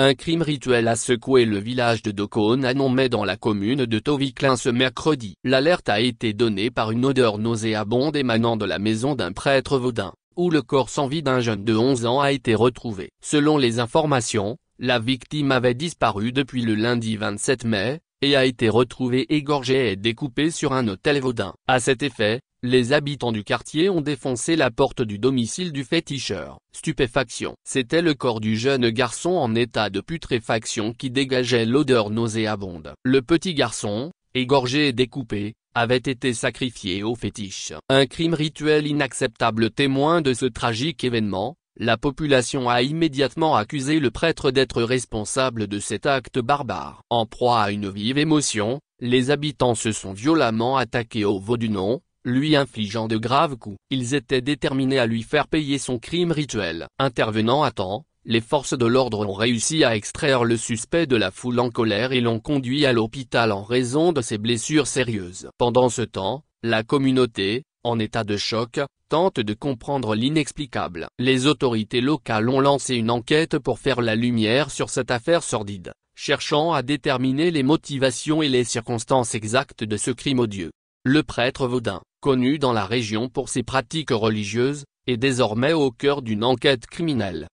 Un crime rituel a secoué le village de Dokonanomé dans la commune de Toviklin ce mercredi. L'alerte a été donnée par une odeur nauséabonde émanant de la maison d'un prêtre vaudin, où le corps sans vie d'un jeune de 11 ans a été retrouvé. Selon les informations, la victime avait disparu depuis le lundi 27 mai, et a été retrouvée égorgée et découpée sur un autel vaudin. À cet effet, les habitants du quartier ont défoncé la porte du domicile du féticheur. Stupéfaction. C'était le corps du jeune garçon en état de putréfaction qui dégageait l'odeur nauséabonde. Le petit garçon, égorgé et découpé, avait été sacrifié au fétiche. Un crime rituel inacceptable. Témoin de ce tragique événement, la population a immédiatement accusé le prêtre d'être responsable de cet acte barbare. En proie à une vive émotion, les habitants se sont violemment attaqués au vaudunon, lui infligeant de graves coups. Ils étaient déterminés à lui faire payer son crime rituel. Intervenant à temps, les forces de l'ordre ont réussi à extraire le suspect de la foule en colère et l'ont conduit à l'hôpital en raison de ses blessures sérieuses. Pendant ce temps, la communauté, en état de choc, tente de comprendre l'inexplicable. Les autorités locales ont lancé une enquête pour faire la lumière sur cette affaire sordide, cherchant à déterminer les motivations et les circonstances exactes de ce crime odieux. Le prêtre vaudin, connu dans la région pour ses pratiques religieuses, est désormais au cœur d'une enquête criminelle.